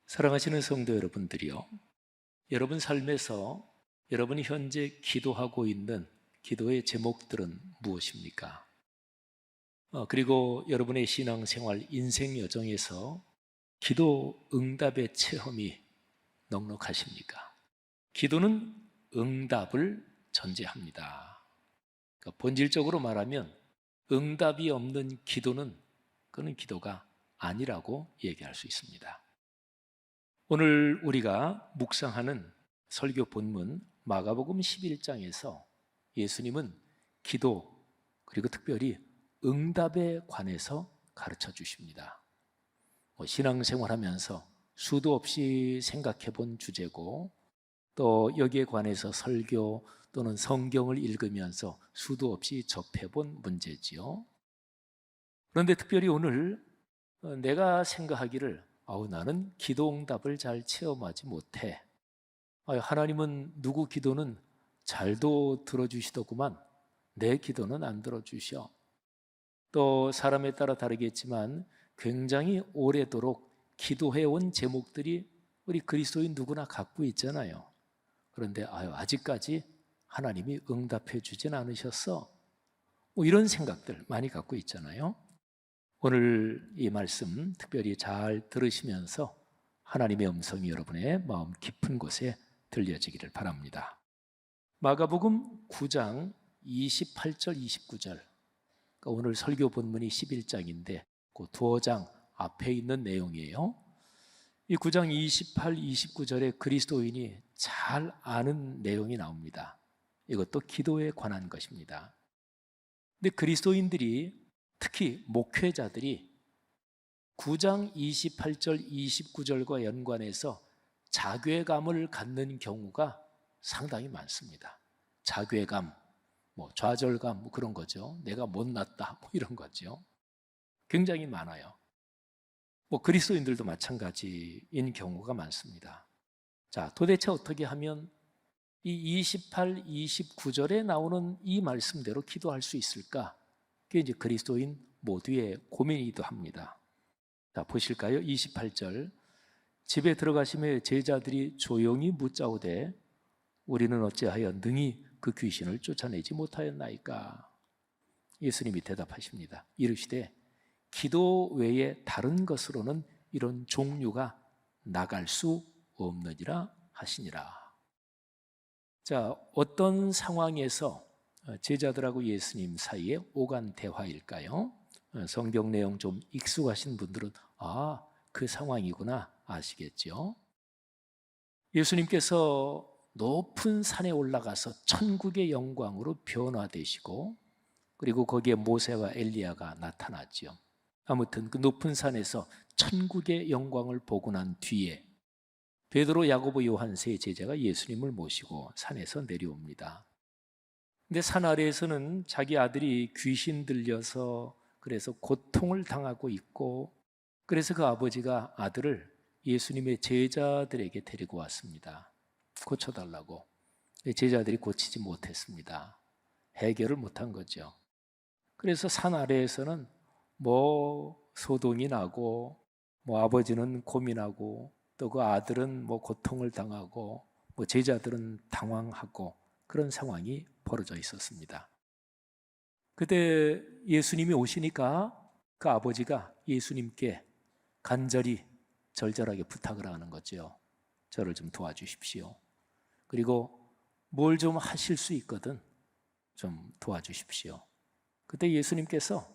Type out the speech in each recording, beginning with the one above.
사랑하시는 성도 여러분들이요, 여러분 삶에서 여러분이 현재 기도하고 있는 기도의 제목들은 무엇입니까? 그리고 여러분의 신앙생활, 인생 여정에서 기도 응답의 체험이 넉넉하십니까? 기도는 응답을 전제합니다. 그러니까 본질적으로 말하면 응답이 없는 기도는 그는 기도가 아니라고 얘기할 수 있습니다. 오늘 우리가 묵상하는 설교 본문 마가복음 11장에서 예수님은 기도 그리고 특별히 응답에 관해서 가르쳐 주십니다. 신앙생활하면서 수도 없이 생각해 본 주제고, 또 여기에 관해서 설교 또는 성경을 읽으면서 수도 없이 접해 본 문제지요. 그런데 특별히 오늘 내가 생각하기를 나는 기도 응답을 잘 체험하지 못해. 하나님은 누구 기도는 잘도 들어주시더구만 내 기도는 안 들어주셔. 또 사람에 따라 다르겠지만 굉장히 오래도록 기도해온 제목들이 우리 그리스도인 누구나 갖고 있잖아요. 그런데 아직까지 하나님이 응답해 주진 않으셨어. 이런 생각들 많이 갖고 있잖아요. 오늘 이 말씀 특별히 잘 들으시면서 하나님의 음성이 여러분의 마음 깊은 곳에 들려지기를 바랍니다. 마가복음 9장 28절 29절, 그러니까 오늘 설교 본문이 11장인데 그 두어 장 앞에 있는 내용이에요. 이 9장 28, 29절에 그리스도인이 잘 아는 내용이 나옵니다. 이것도 기도에 관한 것입니다. 근데 그리스도인들이, 특히 목회자들이 9장 28절 29절과 연관해서 자괴감을 갖는 경우가 상당히 많습니다. 자괴감, 좌절감 그런 거죠. 내가 못났다 이런 거죠. 굉장히 많아요. 그리스도인들도 마찬가지인 경우가 많습니다. 자, 도대체 어떻게 하면 이 28, 29절에 나오는 이 말씀대로 기도할 수 있을까? 그게 이제 그리스도인 모두의 고민이기도 합니다. 자, 보실까요? 28절. 집에 들어가시며 제자들이 조용히 묻자오되 우리는 어찌하여 능히 그 귀신을 쫓아내지 못하였나이까? 예수님이 대답하십니다. 이르시되 기도 외에 다른 것으로는 이런 종류가 나갈 수 없느니라 하시니라. 자, 어떤 상황에서 제자들하고 예수님 사이에 오간 대화일까요? 성경 내용 좀 익숙하신 분들은 그 상황이구나 아시겠죠? 예수님께서 높은 산에 올라가서 천국의 영광으로 변화되시고, 그리고 거기에 모세와 엘리야가 나타났죠. 아무튼 그 높은 산에서 천국의 영광을 보고 난 뒤에 베드로, 야고보, 요한 세 제자가 예수님을 모시고 산에서 내려옵니다. 근데 산 아래에서는 자기 아들이 귀신 들려서 그래서 고통을 당하고 있고, 그래서 그 아버지가 아들을 예수님의 제자들에게 데리고 왔습니다. 고쳐달라고. 제자들이 고치지 못했습니다. 해결을 못한 거죠. 그래서 산 아래에서는 소동이 나고, 아버지는 고민하고, 또 그 아들은 고통을 당하고, 제자들은 당황하고, 그런 상황이 벌어져 있었습니다. 그때 예수님이 오시니까 그 아버지가 예수님께 간절히 절절하게 부탁을 하는 거죠. 저를 좀 도와주십시오. 그리고 뭘 좀 하실 수 있거든 좀 도와주십시오. 그때 예수님께서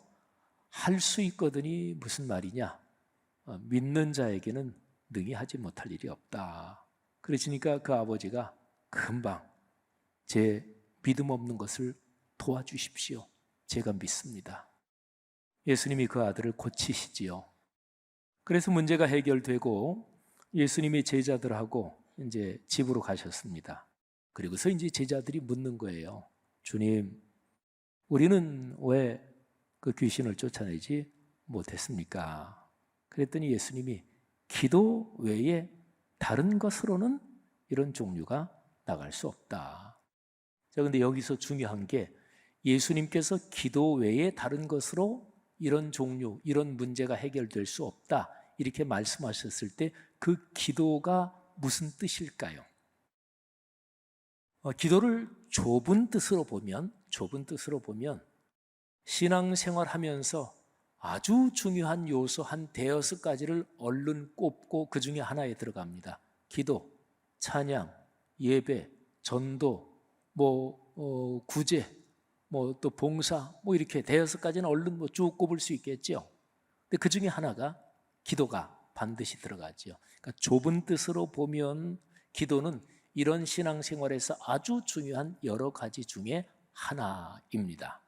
할 수 있거든이 무슨 말이냐? 믿는 자에게는 능히 하지 못할 일이 없다. 그러시니까 그 아버지가 금방 제 믿음 없는 것을 도와주십시오. 제가 믿습니다. 예수님이 그 아들을 고치시지요. 그래서 문제가 해결되고 예수님이 제자들하고 이제 집으로 가셨습니다. 그리고서 이제 제자들이 묻는 거예요. 주님, 우리는 왜 그 귀신을 쫓아내지 못했습니까? 그랬더니 예수님이 기도 외에 다른 것으로는 이런 종류가 나갈 수 없다. 자, 근데 여기서 중요한 게 예수님께서 기도 외에 다른 것으로 이런 종류, 이런 문제가 해결될 수 없다, 이렇게 말씀하셨을 때 그 기도가 무슨 뜻일까요? 기도를 좁은 뜻으로 보면 신앙생활하면서 아주 중요한 요소 한 대여섯 가지를 얼른 꼽고 그 중에 하나에 들어갑니다. 기도, 찬양, 예배, 전도, 구제, 또 봉사, 이렇게 대여섯 가지는 얼른 쭉 꼽을 수 있겠죠. 근데 그 중에 하나가 기도가 반드시 들어가죠. 그러니까 좁은 뜻으로 보면 기도는 이런 신앙생활에서 아주 중요한 여러 가지 중에 하나입니다.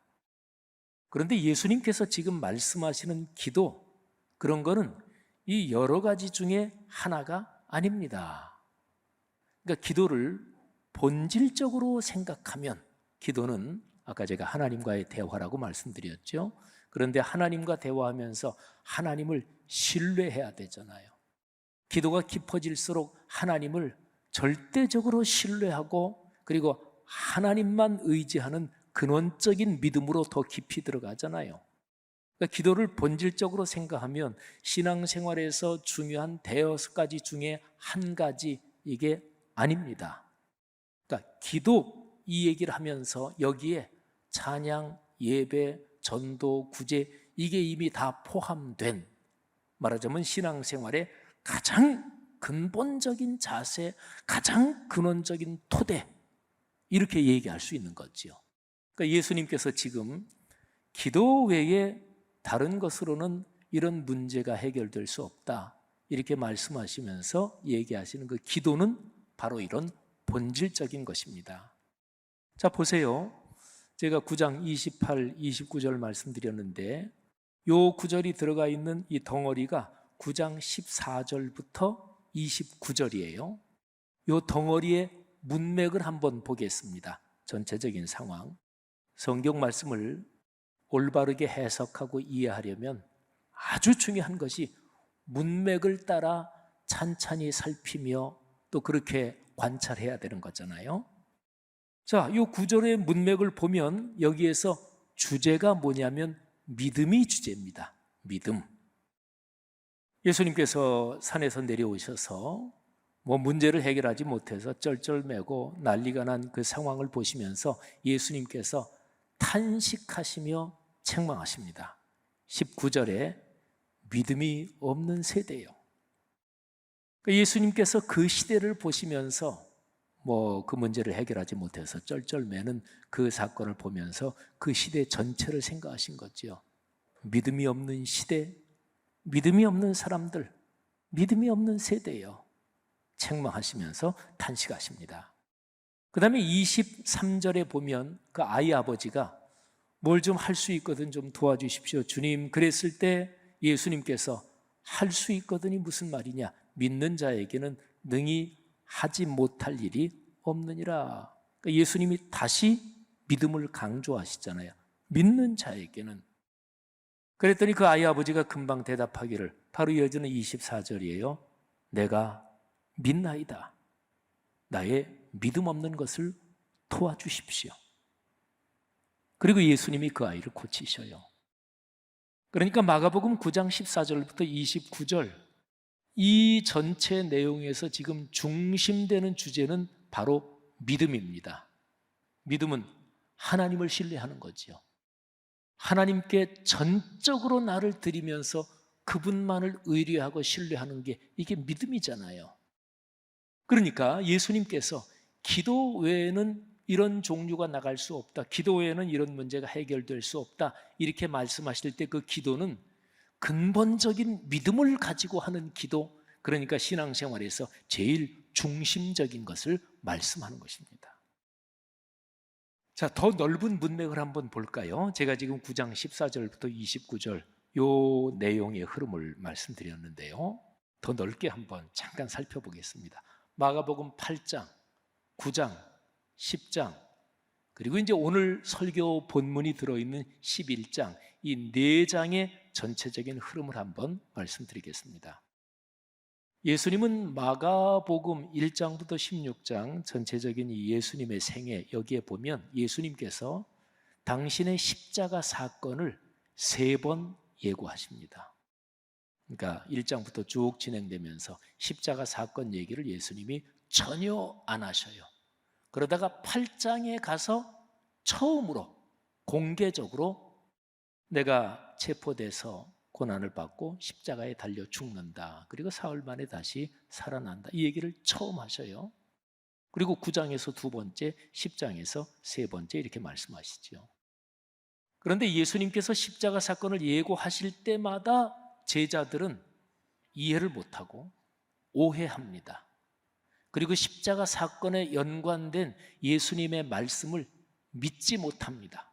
그런데 예수님께서 지금 말씀하시는 기도, 그런 거는 이 여러 가지 중에 하나가 아닙니다. 그러니까 기도를 본질적으로 생각하면 기도는 아까 제가 하나님과의 대화라고 말씀드렸죠. 그런데 하나님과 대화하면서 하나님을 신뢰해야 되잖아요. 기도가 깊어질수록 하나님을 절대적으로 신뢰하고 그리고 하나님만 의지하는 근원적인 믿음으로 더 깊이 들어가잖아요. 그러니까 기도를 본질적으로 생각하면 신앙생활에서 중요한 대여섯 가지 중에 한 가지 이게 아닙니다. 그러니까 기도 이 얘기를 하면서 여기에 찬양, 예배, 전도, 구제 이게 이미 다 포함된 말하자면 신앙생활의 가장 근본적인 자세, 가장 근원적인 토대 이렇게 얘기할 수 있는 거죠. 그러니까 예수님께서 지금 기도 외에 다른 것으로는 이런 문제가 해결될 수 없다 이렇게 말씀하시면서 얘기하시는 그 기도는 바로 이런 본질적인 것입니다. 자 보세요. 제가 9장 28, 29절 말씀드렸는데 요 구절이 들어가 있는 이 덩어리가 9장 14절부터 29절이에요. 요 덩어리의 문맥을 한번 보겠습니다. 전체적인 상황. 성경 말씀을 올바르게 해석하고 이해하려면 아주 중요한 것이 문맥을 따라 찬찬히 살피며 또 그렇게 관찰해야 되는 거잖아요. 자, 이 구절의 문맥을 보면 여기에서 주제가 뭐냐면 믿음이 주제입니다. 믿음. 예수님께서 산에서 내려오셔서 문제를 해결하지 못해서 쩔쩔매고 난리가 난 그 상황을 보시면서 예수님께서 탄식하시며 책망하십니다. 19절에 믿음이 없는 세대요. 예수님께서 그 시대를 보시면서 그 문제를 해결하지 못해서 쩔쩔매는 그 사건을 보면서 그 시대 전체를 생각하신 거죠. 믿음이 없는 시대, 믿음이 없는 사람들, 믿음이 없는 세대요. 책망하시면서 탄식하십니다. 그 다음에 23절에 보면 그 아이 아버지가 뭘 좀 할 수 있거든 좀 도와주십시오 주님 그랬을 때 예수님께서 할 수 있거든이 무슨 말이냐, 믿는 자에게는 능히 하지 못할 일이 없느니라. 그러니까 예수님이 다시 믿음을 강조하시잖아요. 믿는 자에게는. 그랬더니 그 아이 아버지가 금방 대답하기를 바로 이어지는 24절이에요. 내가 믿나이다. 나의 믿음 없는 것을 도와주십시오. 그리고 예수님이 그 아이를 고치셔요. 그러니까 마가복음 9장 14절부터 29절 이 전체 내용에서 지금 중심되는 주제는 바로 믿음입니다. 믿음은 하나님을 신뢰하는 거지요. 하나님께 전적으로 나를 드리면서 그분만을 의뢰하고 신뢰하는 게 이게 믿음이잖아요. 그러니까 예수님께서 기도 외에는 이런 종류가 나갈 수 없다, 기도 외에는 이런 문제가 해결될 수 없다 이렇게 말씀하실 때 그 기도는 근본적인 믿음을 가지고 하는 기도, 그러니까 신앙생활에서 제일 중심적인 것을 말씀하는 것입니다. 자, 더 넓은 문맥을 한번 볼까요? 제가 지금 9장 14절부터 29절 요 내용의 흐름을 말씀드렸는데요. 더 넓게 한번 잠깐 살펴보겠습니다. 마가복음 8장, 9장, 10장 그리고 이제 오늘 설교 본문이 들어있는 11장 이 네 장의 전체적인 흐름을 한번 말씀드리겠습니다. 예수님은 마가복음 1장부터 16장 전체적인 이 예수님의 생애 여기에 보면 예수님께서 당신의 십자가 사건을 3번 예고하십니다. 그러니까 1장부터 쭉 진행되면서 십자가 사건 얘기를 예수님이 전혀 안 하셔요. 그러다가 8장에 가서 처음으로 공개적으로 내가 체포돼서 고난을 받고 십자가에 달려 죽는다. 그리고 사흘 만에 다시 살아난다. 이 얘기를 처음 하셔요. 그리고 9장에서 두 번째, 10장에서 세 번째 이렇게 말씀하시죠. 그런데 예수님께서 십자가 사건을 예고하실 때마다 제자들은 이해를 못하고 오해합니다. 그리고 십자가 사건에 연관된 예수님의 말씀을 믿지 못합니다.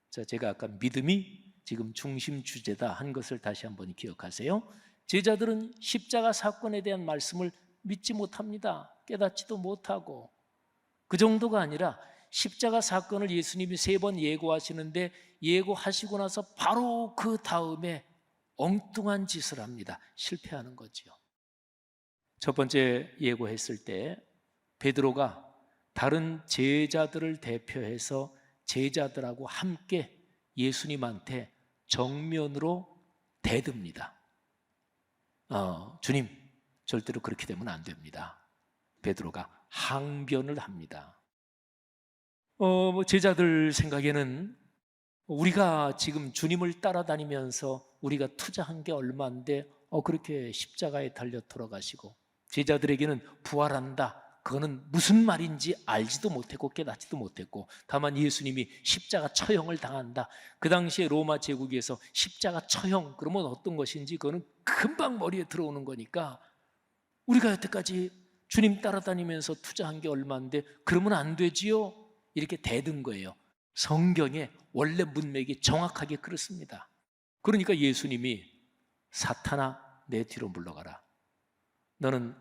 자, 제가 아까 믿음이 지금 중심 주제다 한 것을 다시 한번 기억하세요. 제자들은 십자가 사건에 대한 말씀을 믿지 못합니다. 깨닫지도 못하고. 그 정도가 아니라 십자가 사건을 예수님이 3번 예고하시는데 예고하시고 나서 바로 그 다음에 엉뚱한 짓을 합니다. 실패하는 거죠. 첫 번째 예고했을 때 베드로가 다른 제자들을 대표해서 제자들하고 함께 예수님한테 정면으로 대듭니다. 주님, 절대로 그렇게 되면 안 됩니다. 베드로가 항변을 합니다. 제자들 생각에는 우리가 지금 주님을 따라다니면서 우리가 투자한 게 얼마인데 그렇게 십자가에 달려 돌아가시고, 제자들에게는 부활한다, 그거는 무슨 말인지 알지도 못했고 깨닫지도 못했고, 다만 예수님이 십자가 처형을 당한다, 그 당시에 로마 제국에서 십자가 처형 그러면 어떤 것인지 그거는 금방 머리에 들어오는 거니까 우리가 여태까지 주님 따라다니면서 투자한 게 얼마인데 그러면 안 되지요, 이렇게 대든 거예요. 성경의 원래 문맥이 정확하게 그렇습니다. 그러니까 예수님이 사탄아 내 뒤로 물러가라, 너는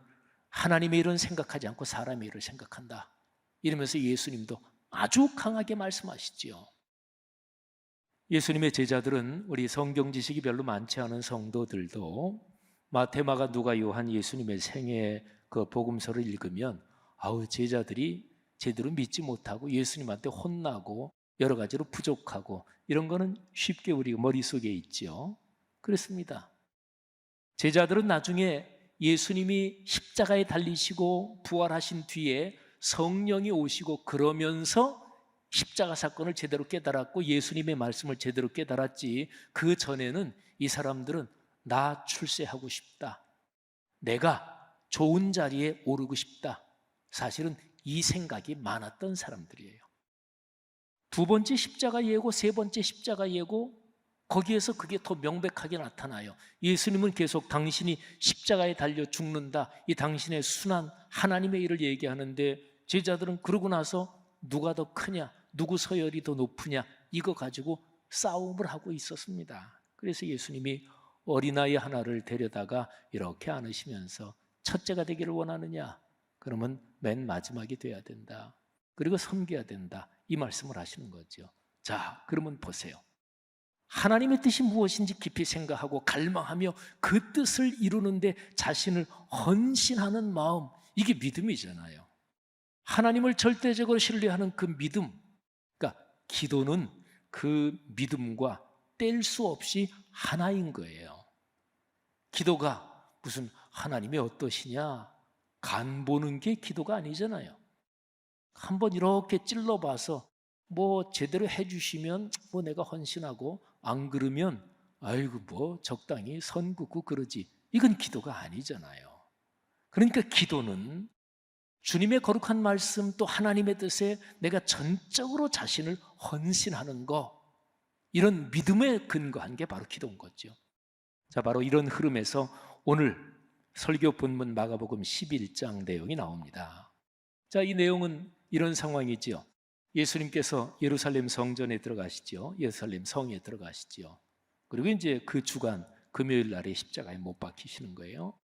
하나님의 일은 생각하지 않고 사람의 일을 생각한다, 이러면서 예수님도 아주 강하게 말씀하시지요. 예수님의 제자들은 우리 성경 지식이 별로 많지 않은 성도들도 마태, 마가, 누가, 요한 예수님의 생애 그 복음서를 읽으면 제자들이 제대로 믿지 못하고 예수님한테 혼나고 여러 가지로 부족하고 이런 거는 쉽게 우리 머릿속에 있죠. 그렇습니다. 제자들은 나중에 예수님이 십자가에 달리시고 부활하신 뒤에 성령이 오시고 그러면서 십자가 사건을 제대로 깨달았고 예수님의 말씀을 제대로 깨달았지, 그 전에는 이 사람들은 나 출세하고 싶다, 내가 좋은 자리에 오르고 싶다, 사실은 이 생각이 많았던 사람들이에요. 두 번째 십자가 예고, 세 번째 십자가 예고, 거기에서 그게 더 명백하게 나타나요. 예수님은 계속 당신이 십자가에 달려 죽는다, 이 당신의 순한 하나님의 일을 얘기하는데 제자들은 그러고 나서 누가 더 크냐, 누구 서열이 더 높으냐, 이거 가지고 싸움을 하고 있었습니다. 그래서 예수님이 어린아이 하나를 데려다가 이렇게 안으시면서 첫째가 되기를 원하느냐? 그러면 맨 마지막이 돼야 된다, 그리고 섬겨야 된다, 이 말씀을 하시는 거죠. 자, 그러면 보세요. 하나님의 뜻이 무엇인지 깊이 생각하고 갈망하며 그 뜻을 이루는데 자신을 헌신하는 마음, 이게 믿음이잖아요. 하나님을 절대적으로 신뢰하는 그 믿음, 그러니까 기도는 그 믿음과 뗄 수 없이 하나인 거예요. 기도가 무슨 하나님이 어떠시냐 간 보는 게 기도가 아니잖아요. 한번 이렇게 찔러봐서 제대로 해주시면 내가 헌신하고, 안 그러면 아이고 적당히 선 긋고 그러지, 이건 기도가 아니잖아요. 그러니까 기도는 주님의 거룩한 말씀 또 하나님의 뜻에 내가 전적으로 자신을 헌신하는 거, 이런 믿음에 근거한 게 바로 기도인 거죠. 자, 바로 이런 흐름에서 오늘 설교 본문 마가복음 11장 내용이 나옵니다. 자, 이 내용은 이런 상황이지요. 예수님께서 예루살렘 성전에 들어가시죠. 예루살렘 성에 들어가시죠. 그리고 이제 그 주간 금요일 날에 십자가에 못 박히시는 거예요.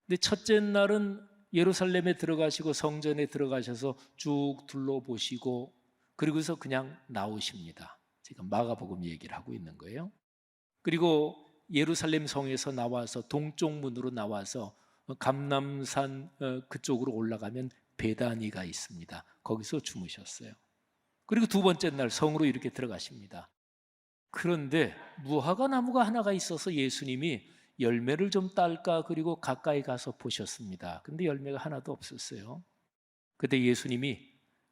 근데 첫째 날은 예루살렘에 들어가시고 성전에 들어가셔서 쭉 둘러보시고 그리고서 그냥 나오십니다. 지금 마가복음 얘기를 하고 있는 거예요. 그리고 예루살렘 성에서 나와서 동쪽 문으로 나와서 감람산 그쪽으로 올라가면 베다니가 있습니다. 거기서 주무셨어요. 그리고 두 번째 날 성으로 이렇게 들어가십니다. 그런데 무화과 나무가 하나가 있어서 예수님이 열매를 좀 딸까 그리고 가까이 가서 보셨습니다. 근데 열매가 하나도 없었어요. 그때 예수님이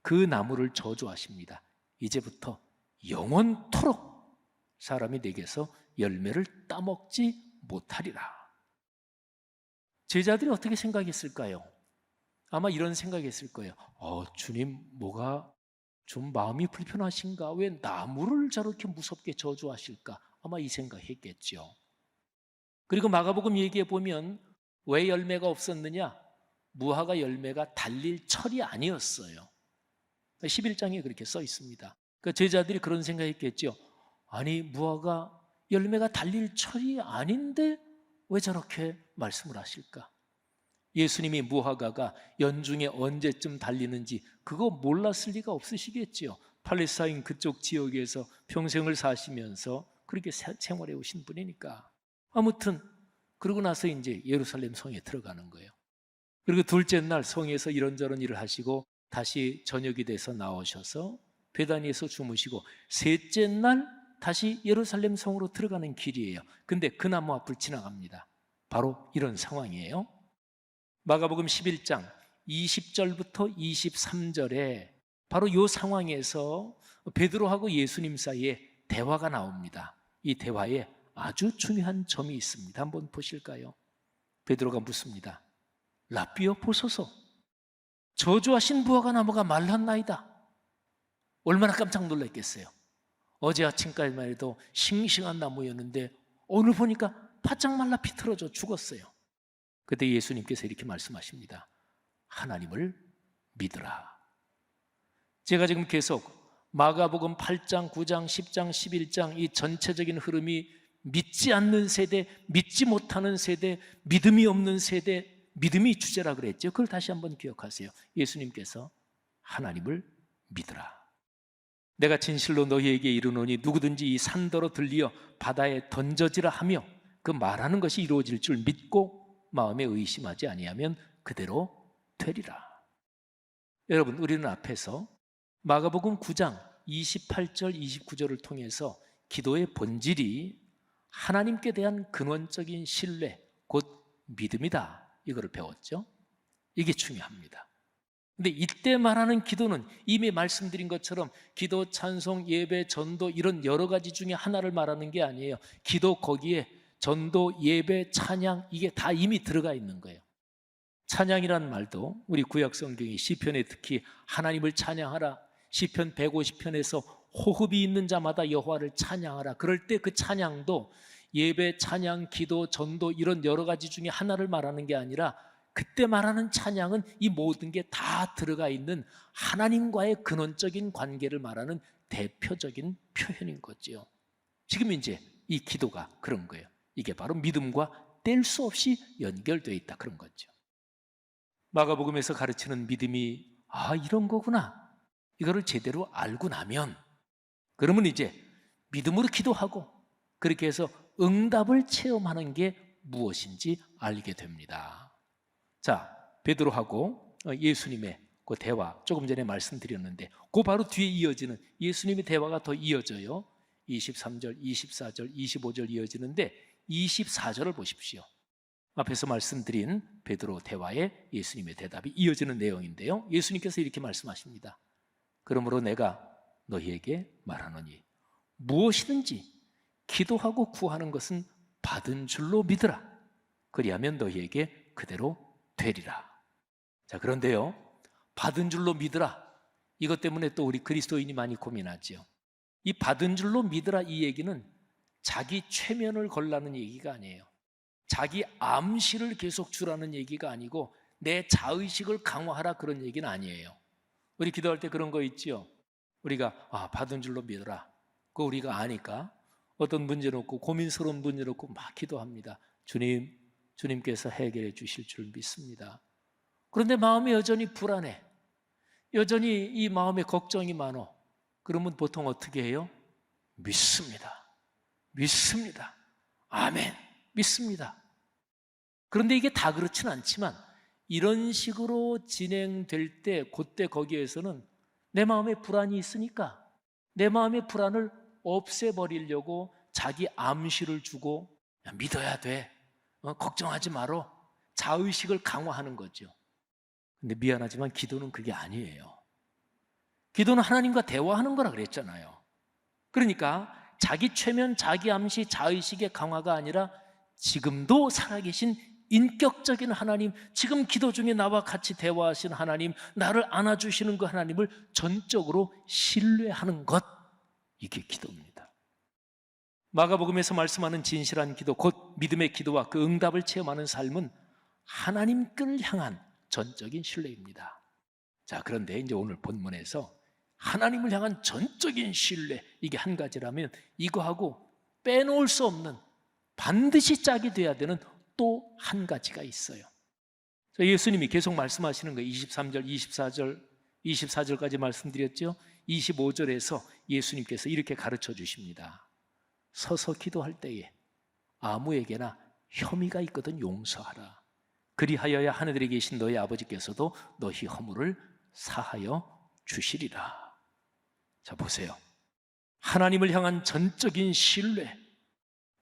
그 나무를 저주하십니다. 이제부터 영원토록 사람이 내게서 열매를 따먹지 못하리라. 제자들이 어떻게 생각했을까요? 아마 이런 생각했을 거예요. 주님 뭐가 좀 마음이 불편하신가? 왜 나무를 저렇게 무섭게 저주하실까? 아마 이 생각했겠죠. 그리고 마가복음 얘기해 보면 왜 열매가 없었느냐? 무화과 열매가 달릴 철이 아니었어요. 11장에 그렇게 써 있습니다. 그러니까 제자들이 그런 생각했겠죠. 아니 무화과 열매가 달릴 철이 아닌데 왜 저렇게 말씀을 하실까? 예수님이 무화과가 연중에 언제쯤 달리는지 그거 몰랐을 리가 없으시겠지요. 팔레스타인 그쪽 지역에서 평생을 사시면서 그렇게 생활해 오신 분이니까. 아무튼 그러고 나서 이제 예루살렘 성에 들어가는 거예요. 그리고 둘째 날 성에서 이런저런 일을 하시고 다시 저녁이 돼서 나오셔서 베다니에서 주무시고 셋째 날 다시 예루살렘 성으로 들어가는 길이에요. 근데 그 나무 앞을 지나갑니다. 바로 이런 상황이에요. 마가복음 11장 20절부터 23절에 바로 이 상황에서 베드로하고 예수님 사이에 대화가 나옵니다. 이 대화에 아주 중요한 점이 있습니다. 한번 보실까요? 베드로가 묻습니다. 라삐여 보소서, 저주하신 무화과 나무가 말랐나이다. 얼마나 깜짝 놀랐겠어요. 어제 아침까지만 해도 싱싱한 나무였는데 오늘 보니까 바짝 말라 비틀어져 죽었어요. 그때 예수님께서 이렇게 말씀하십니다. 하나님을 믿으라. 제가 지금 계속 마가복음 8장, 9장, 10장, 11장 이 전체적인 흐름이 믿지 않는 세대, 믿지 못하는 세대, 믿음이 없는 세대, 믿음이 주제라 그랬죠. 그걸 다시 한번 기억하세요. 예수님께서 하나님을 믿으라. 내가 진실로 너희에게 이르노니 누구든지 이 산더러 들리어 바다에 던져지라 하며 그 말하는 것이 이루어질 줄 믿고 마음에 의심하지 아니하면 그대로 되리라. 여러분, 우리는 앞에서 마가복음 9장 28절 29절을 통해서 기도의 본질이 하나님께 대한 근원적인 신뢰, 곧 믿음이다, 이거를 배웠죠. 이게 중요합니다. 근데 이때 말하는 기도는 이미 말씀드린 것처럼 기도, 찬송, 예배, 전도 이런 여러 가지 중에 하나를 말하는 게 아니에요. 기도 거기에 전도, 예배, 찬양 이게 다 이미 들어가 있는 거예요. 찬양이라는 말도 우리 구약 성경이 시편에 특히 하나님을 찬양하라, 시편 150편에서 호흡이 있는 자마다 여호와를 찬양하라. 그럴 때 그 찬양도 예배, 찬양, 기도, 전도 이런 여러 가지 중에 하나를 말하는 게 아니라 그때 말하는 찬양은 이 모든 게 다 들어가 있는 하나님과의 근원적인 관계를 말하는 대표적인 표현인 거죠. 지금 이제 이 기도가 그런 거예요. 이게 바로 믿음과 뗄 수 없이 연결되어 있다, 그런 거죠. 마가복음에서 가르치는 믿음이 이런 거구나, 이거를 제대로 알고 나면 그러면 이제 믿음으로 기도하고 그렇게 해서 응답을 체험하는 게 무엇인지 알게 됩니다. 자, 베드로하고 예수님의 그 대화 조금 전에 말씀드렸는데 그 바로 뒤에 이어지는 예수님의 대화가 더 이어져요. 23절, 24절, 25절 이어지는데 24절을 보십시오. 앞에서 말씀드린 베드로 대화에 예수님의 대답이 이어지는 내용인데요. 예수님께서 이렇게 말씀하십니다. 그러므로 내가 너희에게 말하노니 무엇이든지 기도하고 구하는 것은 받은 줄로 믿으라. 그리하면 너희에게 그대로 되리라. 자, 그런데요, 받은 줄로 믿으라, 이것 때문에 또 우리 그리스도인이 많이 고민하죠. 이 받은 줄로 믿으라 이 얘기는 자기 최면을 걸라는 얘기가 아니에요. 자기 암시를 계속 주라는 얘기가 아니고 내 자의식을 강화하라 그런 얘기는 아니에요. 우리 기도할 때 그런 거 있지요. 우리가 받은 줄로 믿어라, 그거 우리가 아니까 어떤 문제 놓고 고민스러운 문제 놓고 막 기도합니다. 주님께서 해결해 주실 줄 믿습니다. 그런데 마음이 여전히 불안해, 여전히 이 마음에 걱정이 많어. 그러면 보통 어떻게 해요? 믿습니다, 믿습니다, 아멘, 믿습니다. 그런데 이게 다 그렇지는 않지만 이런 식으로 진행될 때 그때 거기에서는 내 마음에 불안이 있으니까 내 마음의 불안을 없애버리려고 자기 암시를 주고 믿어야 돼, 걱정하지 마라. 자의식을 강화하는 거죠. 근데 미안하지만 기도는 그게 아니에요. 기도는 하나님과 대화하는 거라 그랬잖아요. 그러니까 자기 최면, 자기 암시, 자의식의 강화가 아니라 지금도 살아계신 인격적인 하나님, 지금 기도 중에 나와 같이 대화하신 하나님, 나를 안아주시는 그 하나님을 전적으로 신뢰하는 것, 이게 기도입니다. 마가복음에서 말씀하는 진실한 기도, 곧 믿음의 기도와 그 응답을 체험하는 삶은 하나님께를 향한 전적인 신뢰입니다. 자, 그런데 이제 오늘 본문에서 하나님을 향한 전적인 신뢰, 이게 한 가지라면 이거하고 빼놓을 수 없는, 반드시 짝이 돼야 되는 또 한 가지가 있어요. 예수님이 계속 말씀하시는 거예요. 23절, 24절까지 말씀드렸죠. 25절에서 예수님께서 이렇게 가르쳐 주십니다. 서서 기도할 때에 아무에게나 혐의가 있거든 용서하라. 그리하여야 하늘에 계신 너희 아버지께서도 너희 허물을 사하여 주시리라. 자, 보세요. 하나님을 향한 전적인 신뢰,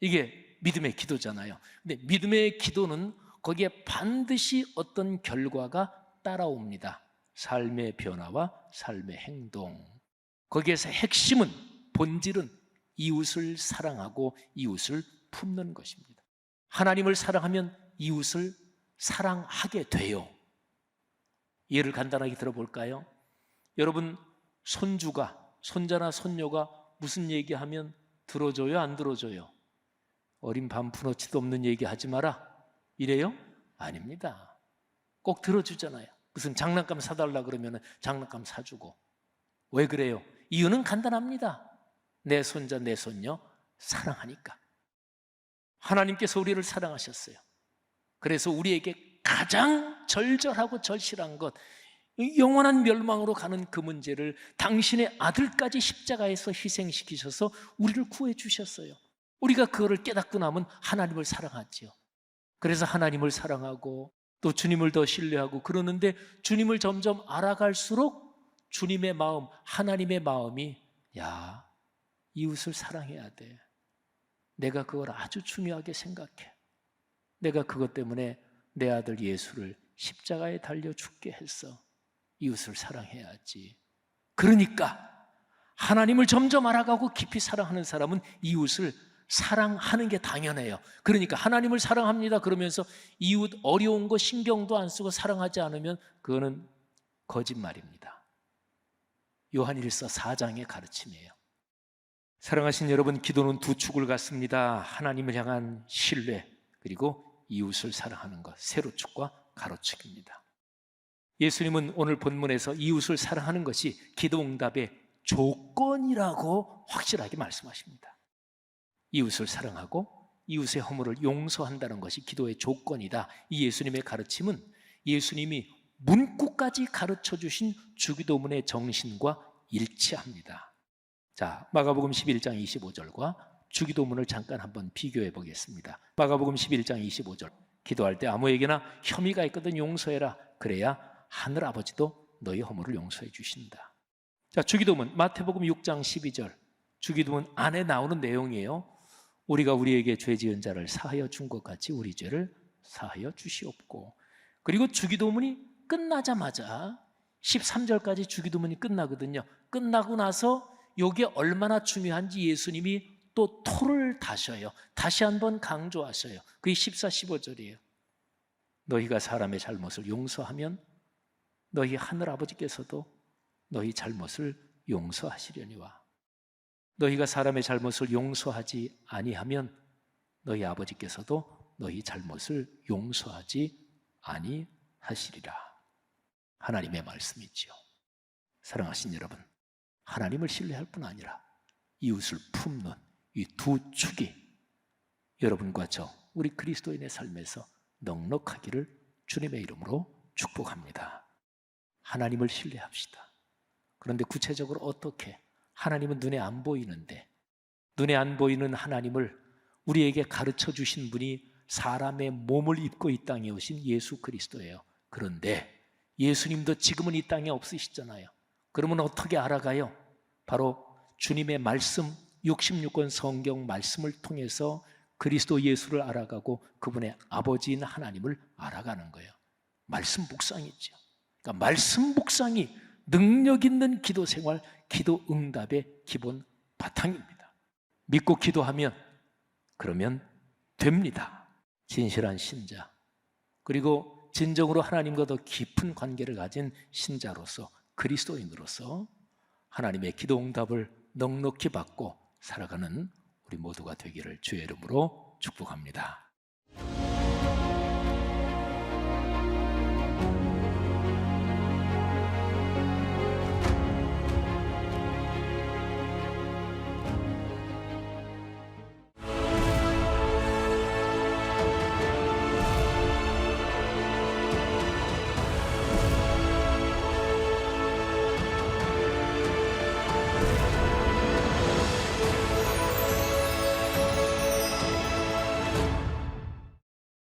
이게 믿음의 기도잖아요. 근데 믿음의 기도는 거기에 반드시 어떤 결과가 따라옵니다. 삶의 변화와 삶의 행동. 거기에서 핵심은, 본질은 이웃을 사랑하고 이웃을 품는 것입니다. 하나님을 사랑하면 이웃을 사랑하게 돼요. 예를 간단하게 들어볼까요? 여러분, 손자나 손녀가 무슨 얘기하면 들어줘요, 안 들어줘요? 어린 반푼어치도 없는 얘기 하지 마라, 이래요? 아닙니다. 꼭 들어주잖아요. 무슨 장난감 사달라 그러면 장난감 사주고. 왜 그래요? 이유는 간단합니다. 내 손자, 내 손녀 사랑하니까. 하나님께서 우리를 사랑하셨어요. 그래서 우리에게 가장 절절하고 절실한 것, 영원한 멸망으로 가는 그 문제를 당신의 아들까지 십자가에서 희생시키셔서 우리를 구해 주셨어요. 우리가 그거를 깨닫고 나면 하나님을 사랑하지요. 그래서 하나님을 사랑하고 또 주님을 더 신뢰하고 그러는데, 주님을 점점 알아갈수록 주님의 마음, 하나님의 마음이, 야, 이웃을 사랑해야 돼. 내가 그걸 아주 중요하게 생각해. 내가 그것 때문에 내 아들 예수를 십자가에 달려 죽게 했어. 이웃을 사랑해야지. 그러니까 하나님을 점점 알아가고 깊이 사랑하는 사람은 이웃을 사랑하는 게 당연해요. 그러니까 하나님을 사랑합니다 그러면서 이웃 어려운 거 신경도 안 쓰고 사랑하지 않으면 그거는 거짓말입니다. 요한일서 4장의 가르침이에요. 사랑하신 여러분, 기도는 두 축을 갖습니다. 하나님을 향한 신뢰, 그리고 이웃을 사랑하는 것, 세로축과 가로축입니다. 예수님은 오늘 본문에서 이웃을 사랑하는 것이 기도 응답의 조건이라고 확실하게 말씀하십니다. 이웃을 사랑하고 이웃의 허물을 용서한다는 것이 기도의 조건이다. 이 예수님의 가르침은 예수님이 문구까지 가르쳐 주신 주기도문의 정신과 일치합니다. 자, 마가복음 11장 25절과 주기도문을 잠깐 한번 비교해 보겠습니다. 마가복음 11장 25절, 기도할 때 아무에게나 혐의가 있거든 용서해라. 그래야 하늘 아버지도 너희 허물을 용서해 주신다. 자, 주기도문 마태복음 6장 12절, 주기도문 안에 나오는 내용이에요. 우리가 우리에게 죄 지은 자를 사하여 준 것 같이 우리 죄를 사하여 주시옵고. 그리고 주기도문이 끝나자마자 13절까지 주기도문이 끝나거든요. 끝나고 나서 이게 얼마나 중요한지 예수님이 또 토를 다셔요. 다시 한번 강조하셔요. 그게 14, 15절이에요. 너희가 사람의 잘못을 용서하면 너희 하늘 아버지께서도 너희 잘못을 용서하시려니와. 너희가 사람의 잘못을 용서하지 아니하면 너희 아버지께서도 너희 잘못을 용서하지 아니하시리라. 하나님의 말씀이지요. 사랑하신 여러분, 하나님을 신뢰할 뿐 아니라 이웃을 품는 이 두 축이 여러분과 저, 우리 그리스도인의 삶에서 넉넉하기를 주님의 이름으로 축복합니다. 하나님을 신뢰합시다. 그런데 구체적으로 어떻게? 하나님은 눈에 안 보이는데, 눈에 안 보이는 하나님을 우리에게 가르쳐 주신 분이 사람의 몸을 입고 이 땅에 오신 예수 그리스도예요. 그런데 예수님도 지금은 이 땅에 없으시잖아요. 그러면 어떻게 알아가요? 바로 주님의 말씀, 66권 성경 말씀을 통해서 그리스도 예수를 알아가고 그분의 아버지인 하나님을 알아가는 거예요. 말씀 묵상이죠. 그러니까 말씀 묵상이 능력 있는 기도 생활, 기도 응답의 기본 바탕입니다. 믿고 기도하면 그러면 됩니다. 진실한 신자, 그리고 진정으로 하나님과 더 깊은 관계를 가진 신자로서, 그리스도인으로서 하나님의 기도 응답을 넉넉히 받고 살아가는 우리 모두가 되기를 주의 이름으로 축복합니다.